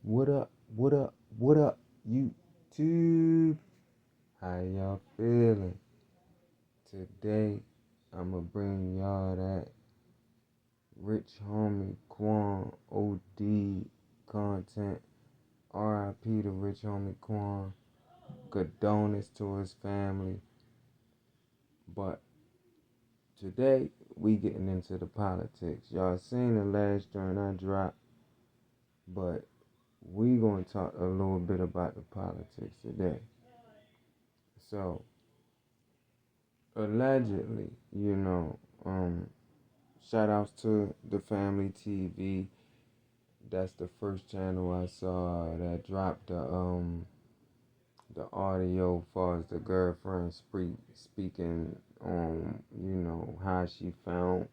What up? What up? What up, YouTube? How y'all feeling? Today, I'ma bring y'all that rich homie Quan OD content. RIP to rich homie Quan. Condolences to his family. But today, we getting into the politics. Y'all seen the last joint I dropped, but we gonna talk a little bit about the politics today. So, allegedly, shout outs to the Family TV. That's the first channel I saw that dropped the audio for the girlfriend speaking on how she found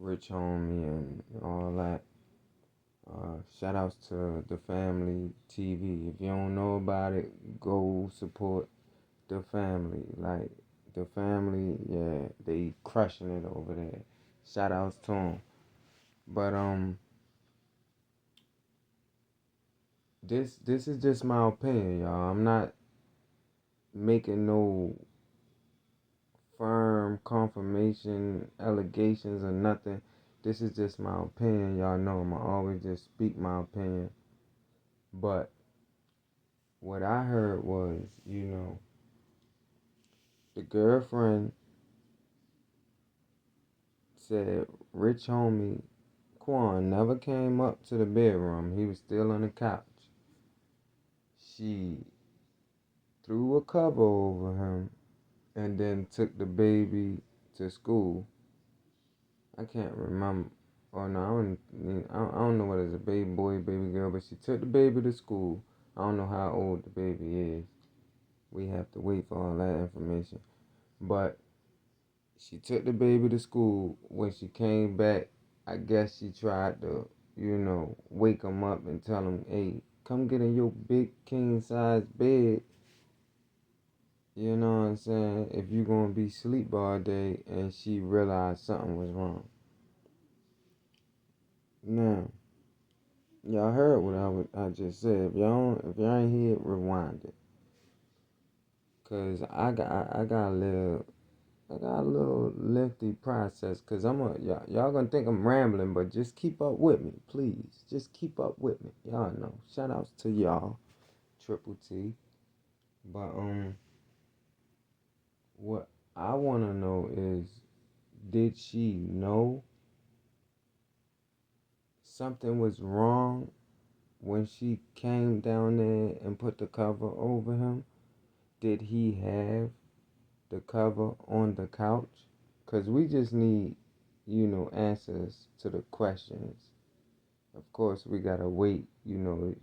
Rich Homie and all that. Shout outs to the Family TV. If you don't know about it, go support the family. Like the family, yeah, they crushing it over there. Shout outs to them. But this is just my opinion, y'all. I'm not making no firm confirmation allegations or nothing. This is just my opinion. Y'all know I'ma always just speak my opinion. But what I heard was, the girlfriend said Rich Homie Quan never came up to the bedroom. He was still on the couch. She threw a cover over him and then took the baby to school. I can't remember. Oh no, I don't know whether it's a baby boy, baby girl, but she took the baby to school. I don't know how old the baby is. We have to wait for all that information. But she took the baby to school. When she came back, I guess she tried to, wake him up and tell him, hey, come get in your big king size bed. You know what I'm saying? If you gonna be asleep all day, and she realized something was wrong. Now, y'all heard what I just said. If y'all ain't hear it, rewind it. Cause I got a little lengthy process. Cause y'all gonna think I'm rambling, but just keep up with me, please. Just keep up with me. Y'all know. Shout outs to y'all, Triple T. But what I wanna know is, did she know something was wrong when she came down there and put the cover over him? Did he have the cover on the couch? Because we just need, answers to the questions. Of course, we got to wait, the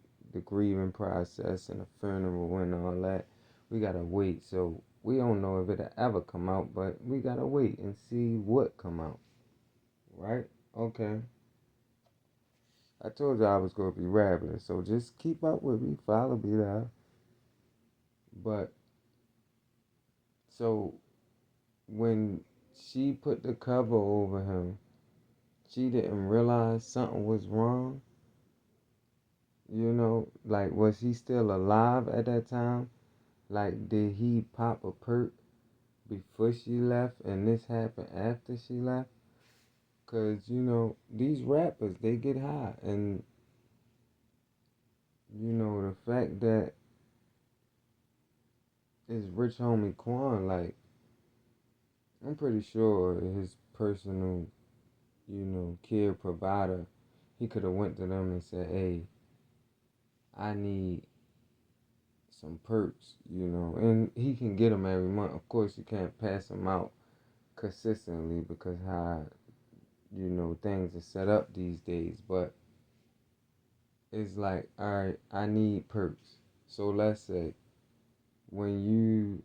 grieving process and the funeral and all that. We got to wait. So we don't know if it'll ever come out, but we got to wait and see what come out. Right? Okay. I told you I was going to be rambling, so just keep up with me. Follow me there. But, so when she put the cover over him, she didn't realize something was wrong. Like, was he still alive at that time? Like, did he pop a perk before she left and this happened after she left? Because, these rappers, they get high. And, the fact that it's Rich Homie Quan, like, I'm pretty sure his personal, care provider, he could have went to them and said, hey, I need some perks, and he can get them every month. Of course, you can't pass them out consistently because how, things are set up these days. But it's like, all right, I need perks. So let's say when you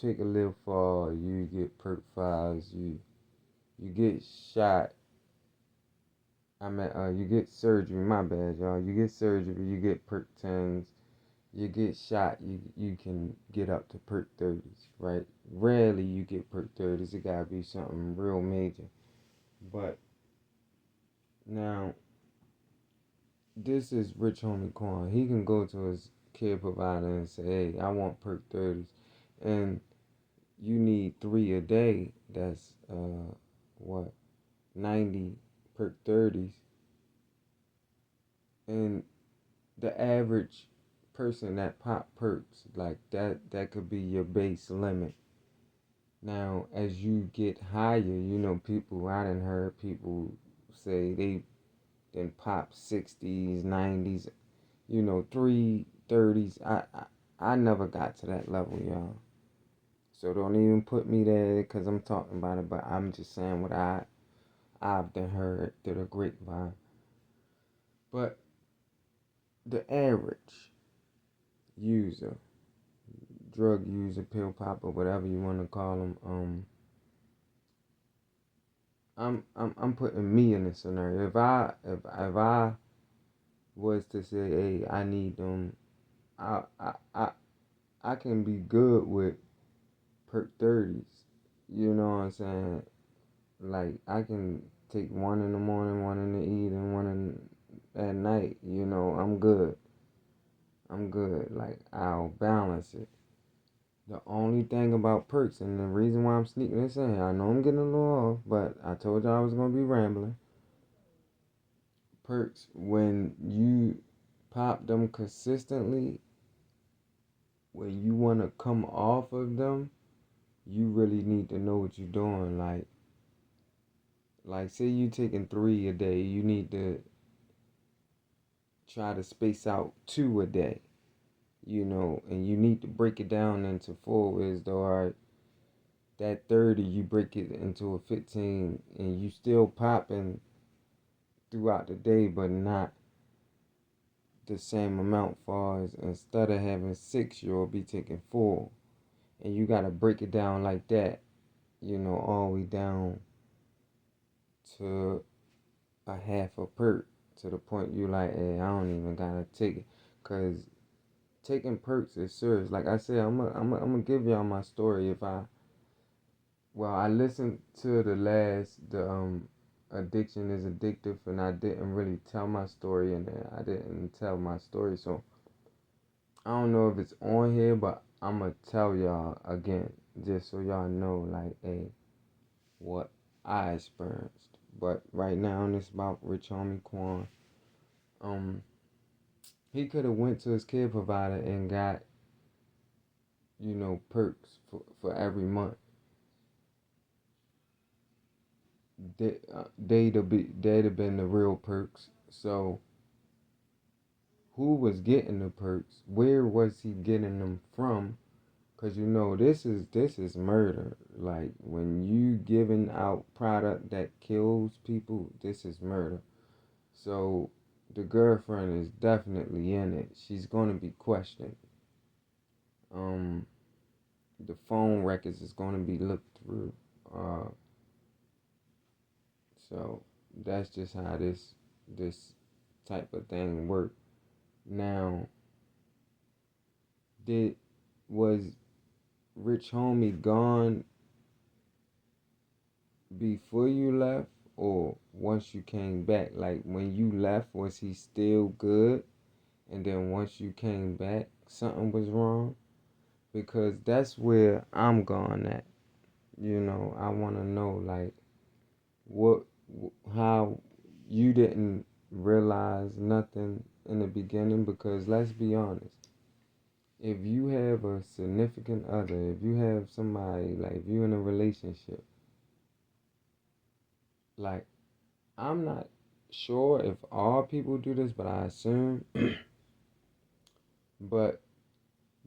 take a little fall, you get perk fives, you get shot. You get surgery. My bad, y'all. You get surgery. You get perk tens. You get shot. You can get up to perk 30s, right? Rarely you get perk 30s. It gotta be something real major. But now this is rich homie Quan. He can go to his care provider and say, hey, I want perk 30s. And you need 3 a day. That's, what, 90 perk 30s. And the average person that pop perks, like that could be your base limit. Now, as you get higher, people, I done heard people say they then pop 60s, 90s, 330s. I never got to that level, y'all. So don't even put me there because I'm talking about it, but I'm just saying what I've done heard through the grapevine. But the average user, drug user, pill popper, whatever you want to call them, I'm putting me in this scenario. If I was to say, hey, I need them, I I I, I can be good with perk 30s. You know what I'm saying? Like I can take one in the morning, one in the evening, one at night. I'm good. I'm good. Like I'll balance it. The only thing about perks, and the reason why I'm sneaking this in here, I know I'm getting a little off, but I told y'all I was gonna be rambling. Perks, when you pop them consistently, when you wanna come off of them, you really need to know what you're doing. Like say you taking 3 a day, you need to try to space out 2 a day. And you need to break it down into four. Is though, all right, that 30 you break it into a 15, and you still popping throughout the day, but not the same amount. Far as instead of having six, you'll be taking four, and you gotta break it down like that. All the way down to a half a perk, to the point you like, hey, I don't even gotta take it, cause taking perks is serious. Like I said, I'm gonna give y'all my story. I listened to the addiction is addictive, and I didn't really tell my story in there. I didn't tell my story, so I don't know if it's on here, but I'm gonna tell y'all again, just so y'all know, like, hey, what I experienced. But right now, it's about Rich Homie Quan. Um, he could have went to his care provider and got, perks for every month. They'd have been the real perks. So who was getting the perks? Where was he getting them from? Cause this is murder. Like when you giving out product that kills people, this is murder. So the girlfriend is definitely in it. She's gonna be questioned. Um, the phone records is gonna be looked through. Uh, so that's just how this type of thing works. Now, did was Rich Homie gone before you left, or once you came back? Like when you left, was he still good? And then once you came back, something was wrong? Because that's where I'm going at. I want to know, like, what, how you didn't realize nothing in the beginning. Because let's be honest, if you have a significant other, if you have somebody, like, if you're in a relationship, like, I'm not sure if all people do this, but I assume. But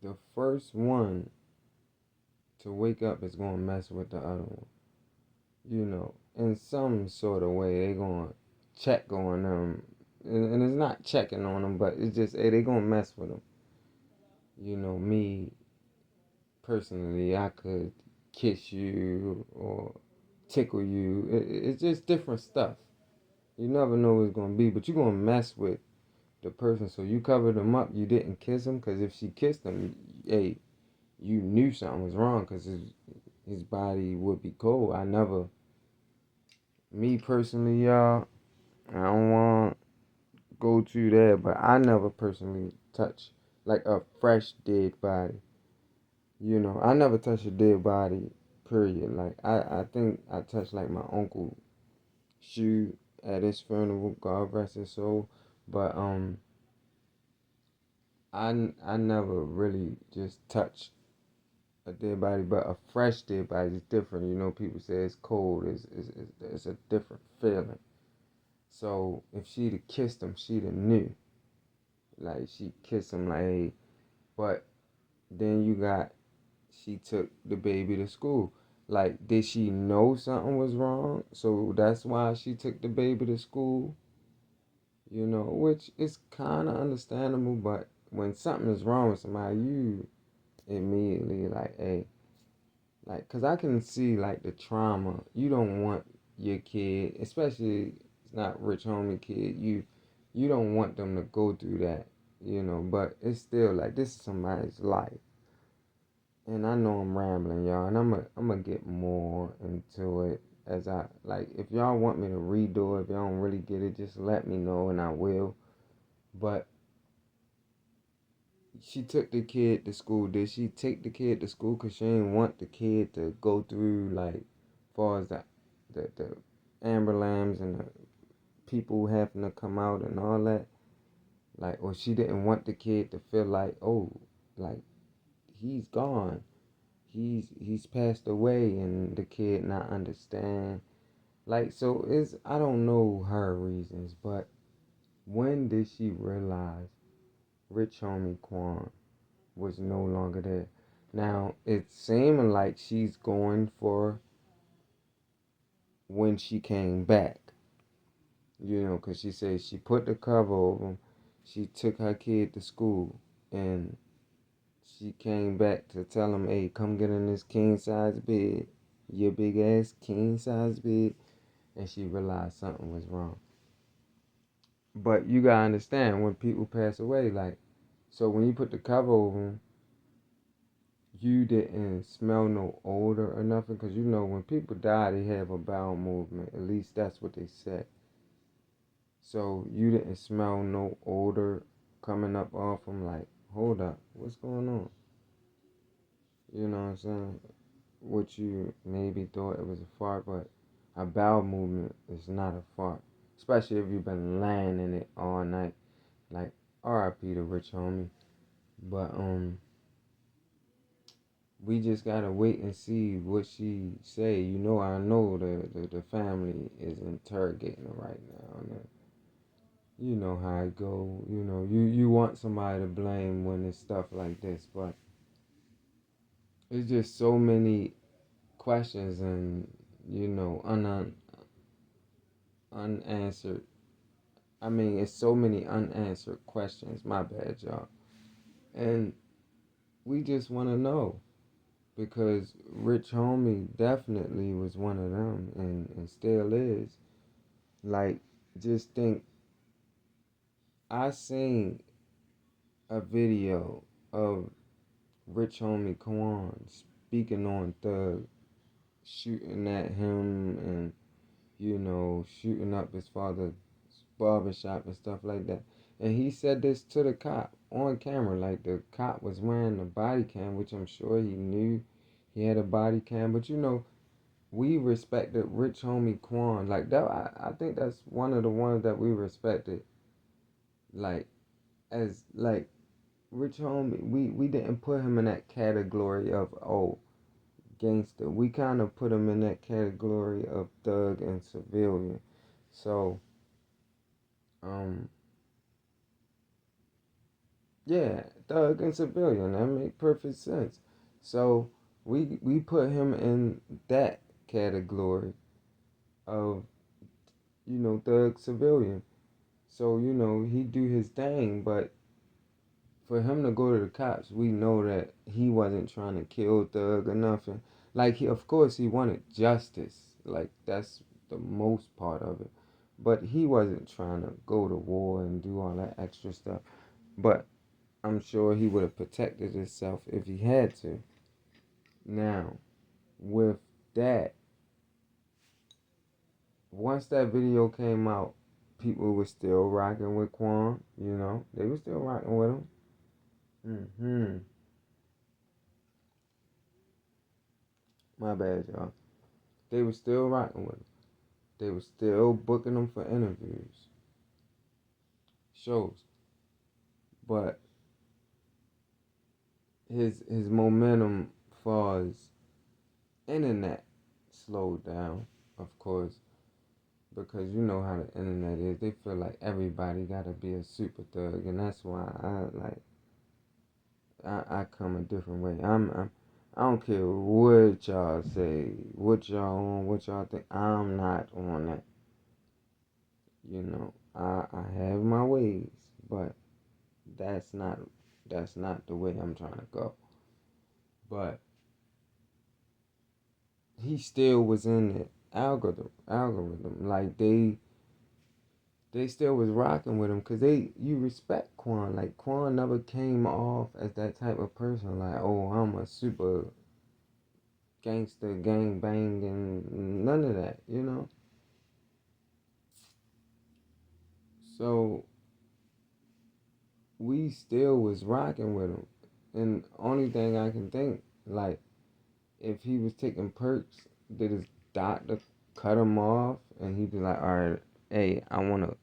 the first one to wake up is going to mess with the other one. In some sort of way, they going to check on them. And it's not checking on them, but it's just, hey, they going to mess with them. Me, personally, I could kiss you or tickle you. It's just different stuff. You never know what it's going to be, but you're going to mess with the person. So you covered him up. You didn't kiss him, because if she kissed him, hey, you knew something was wrong, because his body would be cold. Me personally, y'all, I don't want to go go to there, but I never personally touch like a fresh dead body. I never touch a dead body, period. Like I think I touched like my uncle shoe at his funeral, God rest his soul. But I never really just touch a dead body, but a fresh dead body is different. People say it's cold. It's a different feeling. So if she'd have kissed him, she'd have knew. Like she kissed him like, hey. But then she took the baby to school. Like, did she know something was wrong? So that's why she took the baby to school. Which is kind of understandable. But when something is wrong with somebody, you immediately like, hey, like, cause I can see like the trauma. You don't want your kid, especially it's not rich homie kid. You don't want them to go through that. But it's still like this is somebody's life. And I know I'm rambling, y'all, and I'm gonna get more into it as I like. If y'all want me to redo it, if y'all don't really get it, just let me know and I will. But she took the kid to school. Did she take the kid to school because she didn't want the kid to go through like, far as the Amber Lambs and the people having to come out and all that, like, or she didn't want the kid to feel like, oh, like he's gone, he's passed away, and the kid not understand. Like, so it's I don't know her reasons, but when did she realize Rich Homie Quan was no longer there? Now it's seeming like she's going for when she came back, because she said she put the cover over him, she took her kid to school, and she came back to tell him, hey, come get in this king size bed, your big ass king size bed, and she realized something was wrong. But you gotta understand, when people pass away, like, so when you put the cover over them, you didn't smell no odor or nothing, because when people die, they have a bowel movement. At least that's what they said. So you didn't smell no odor coming up off them. Like, hold up, what's going on? You know what I'm saying? What you maybe thought it was a fart, but a bowel movement is not a fart, especially if you've been laying in it all night. Like, R.I.P. to Rich Homie. But we just gotta wait and see what she say. I know the family is interrogating her right now. And, you know how it go. You want somebody to blame when it's stuff like this, but it's just so many questions and unanswered. I mean, it's so many unanswered questions. My bad, y'all. And we just want to know, because Rich Homie definitely was one of them, and still is. Like, just think, I seen a video of Rich Homie Quan speaking on Thug, shooting at him, and shooting up his father's barbershop and stuff like that. And he said this to the cop on camera. Like, the cop was wearing a body cam, which I'm sure he knew he had a body cam. But we respected Rich Homie Quan. Like, that, I think that's one of the ones that we respected. Like, as like Rich Homie, we didn't put him in that category of, oh, gangster. We kind of put him in that category of thug and civilian. So, um, yeah, thug and civilian. That make perfect sense. So we put him in that category of thug civilian. So he do his thing, but for him to go to the cops, we know that he wasn't trying to kill Thug or nothing. Like, of course he wanted justice. Like, that's the most part of it. But he wasn't trying to go to war and do all that extra stuff. But I'm sure he would have protected himself if he had to. Now, with that, once that video came out, people were still rocking with Quan. They were still rocking with him. My bad, y'all. They were still rocking with him. They were still booking him for interviews, shows. But his momentum far as internet slowed down, of course, because you know how the internet is. They feel like everybody gotta be a super thug, and that's why I come a different way. I don't care what y'all say, what y'all on, what y'all think. I'm not on that. I have my ways, but that's not that's not the way I'm trying to go. But he still was in the algorithm. Like they still was rocking with him because you respect Quan. Like Quan never came off as that type of person. Like, oh, I'm a super gangster, gang banging, none of that. So we still was rocking with him, and only thing I can think, like, if he was taking perks, did his doctor cut him off, and he'd be like, all right, hey, I wanna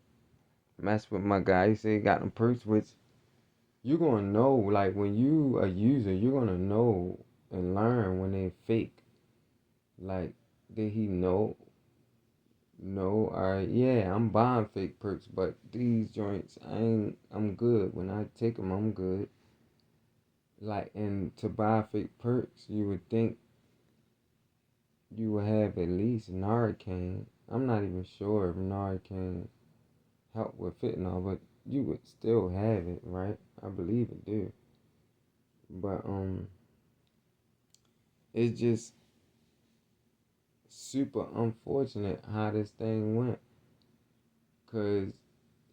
mess with my guy. He said he got them perks, which you're gonna know, like when you a user, you're gonna know and learn when they fake. Like, did he know? No, alright, yeah, I'm buying fake perks, but these joints, I'm good. When I take them, I'm good. Like, and to buy fake perks, you would think you would have at least Narcan. I'm not even sure if Narcan help with fentanyl, but you would still have it, right? I believe it do. But it's just super unfortunate how this thing went, cause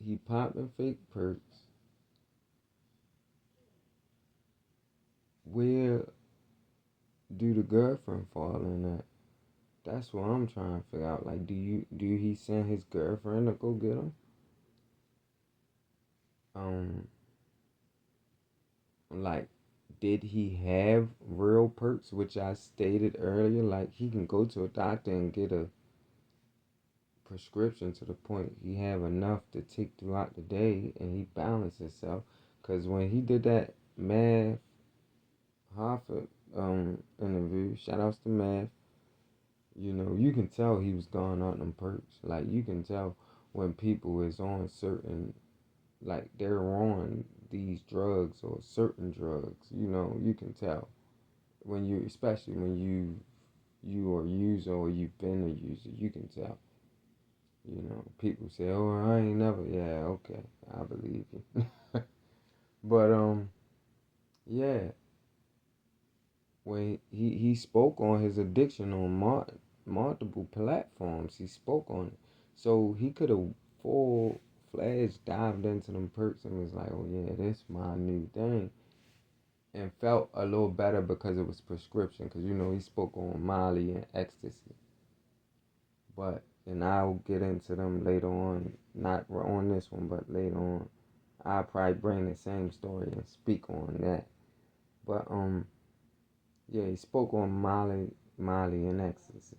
he popping fake perks. Where do the girlfriend fall in that? That's what I'm trying to figure out. Like, do he send his girlfriend to go get him? Um, like, did he have real perks, which I stated earlier? Like, he can go to a doctor and get a prescription to the point he have enough to take throughout the day, and he balanced himself. Cause when he did that math Harvard interview, shout outs to math. You can tell he was going on them perks. Like, you can tell when people is on certain, like, they're on these drugs or certain drugs. You can tell when you, especially when you are a user or you've been a user, you can tell. People say, "Oh, I ain't never." Yeah, okay, I believe you. But yeah, when he spoke on his addiction on multiple platforms. He spoke on it, so he could have full fledged dived into them perks and was like, "Oh yeah, this my new thing," and felt a little better because it was prescription. Because he spoke on Molly and ecstasy, but and I'll get into them later on. Not on this one, but later on, I'll probably bring the same story and speak on that. But yeah, he spoke on Molly and ecstasy.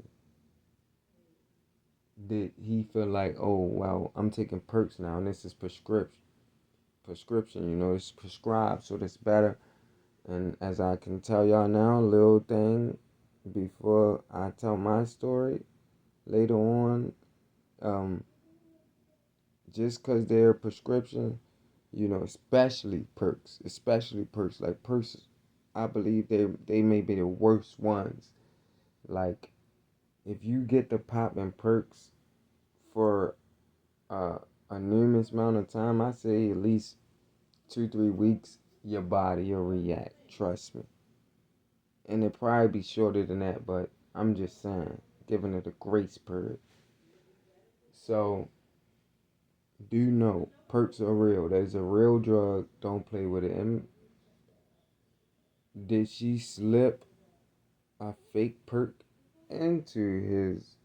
Did he feel like, oh well, I'm taking perks now, and this is prescription, it's prescribed, so that's better. And as I can tell y'all now, little thing before I tell my story later on, um, just because they're prescription, especially perks, like perks, I believe they may be the worst ones. Like, if you get the popping perks for uh, a numerous amount of time, I say at least 2-3 weeks, your body will react. Trust me. And it probably be shorter than that, but I'm just saying, giving it a grace period. So do know perks are real. There's a real drug. Don't play with it. And did she slip a fake perk into his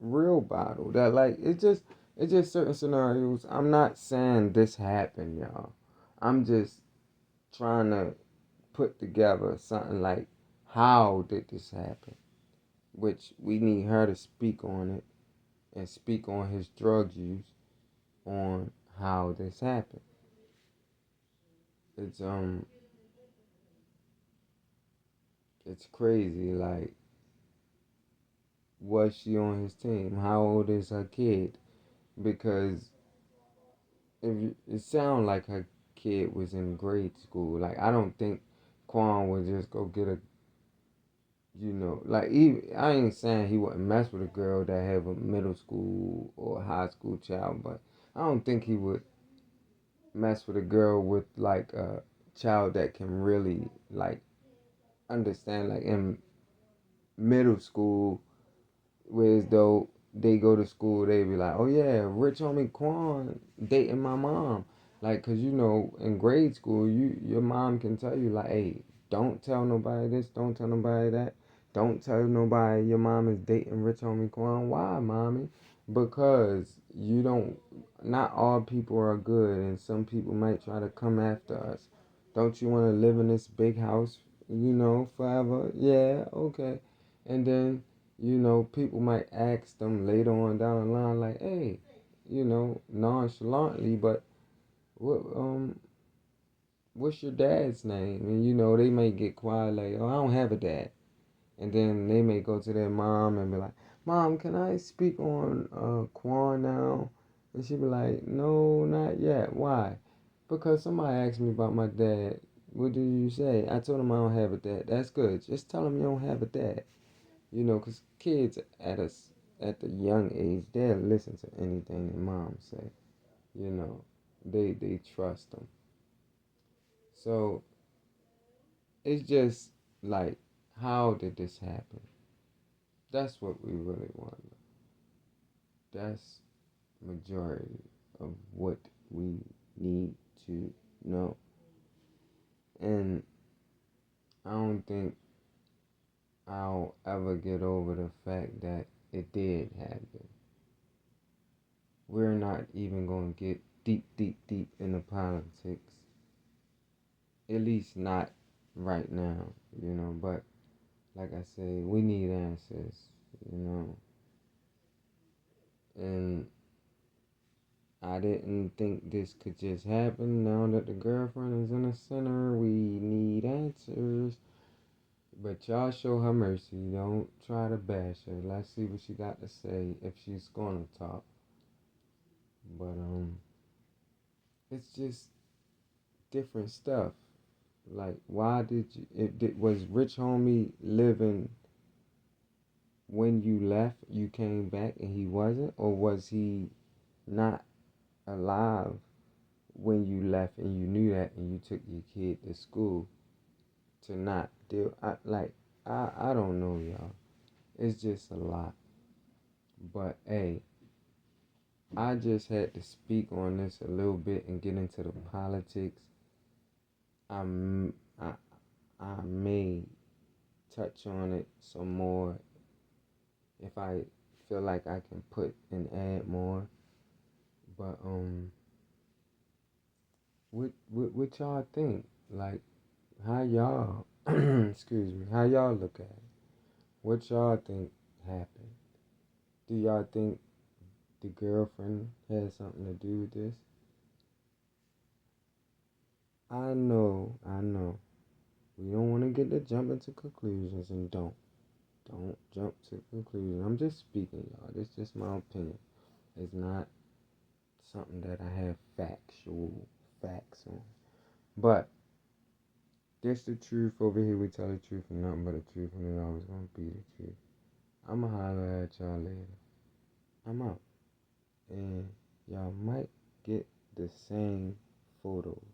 real bottle? That, like, it's just It's just certain scenarios. I'm not saying this happened, y'all. I'm just trying to put together something like, how did this happen? Which we need her to speak on it and speak on his drug use, on how this happened. It's it's crazy. Like, was she on his team? How old is her kid? Because it sounds like her kid was in grade school. Like, I don't think Quan would just go get a, like, I ain't saying he wouldn't mess with a girl that have a middle school or high school child, but I don't think he would mess with a girl with like a child that can really like understand, like in middle school, whereas though they go to school, they be like, oh yeah, rich homie Quan dating my mom. Like, cause in grade school, your mom can tell you like, hey, don't tell nobody this, don't tell nobody that, don't tell nobody your mom is dating rich homie Quan. Why, mommy? Because you don't. Not all people are good, and some people might try to come after us. Don't you want to live in this big house, forever? Yeah, okay. And then people might ask them later on down the line, like, hey, nonchalantly, but what's your dad's name? And they may get quiet, like, oh, I don't have a dad. And then they may go to their mom and be like, Mom, can I speak on Quan now? And she be like, no, not yet. Why? Because somebody asked me about my dad. What did you say? I told him I don't have a dad. That's good. Just tell him you don't have a dad. Because kids at the young age, they'll listen to anything their mom say. You know, they trust them. So it's just like, how did this happen? That's what we really want. That's majority of what we need to know. And I don't think I'll ever get over the fact that it did happen. We're not even going to get deep, deep, deep into politics. At least not right now, But like I say, we need answers, you know. And I didn't think this could just happen. Now that the girlfriend is in the center, we need answers. But y'all show her mercy. Don't try to bash her. Let's see what she got to say if she's gonna talk. But it's just different stuff. Like, why did you? Was Rich Homie living when you left? You came back and he wasn't, or was he not alive when you left and you knew that and you took your kid to school to not deal? I don't know, y'all. It's just a lot. But hey, I just had to speak on this a little bit and get into the politics. I'm, I I may touch on it some more if I feel like I can put and add more. But what y'all think? Like, how y'all excuse me, how y'all look at it? What y'all think happened? Do y'all think the girlfriend had something to do with this? I know. We don't want to get to jump into conclusions, and don't jump to conclusions. I'm just speaking, y'all. This is just my opinion. It's not something that I have factual facts on. But this the truth over here. We tell the truth and nothing but the truth, and it's always gonna be the truth. I'ma holler at y'all later. I'm out. And y'all might get the same photos.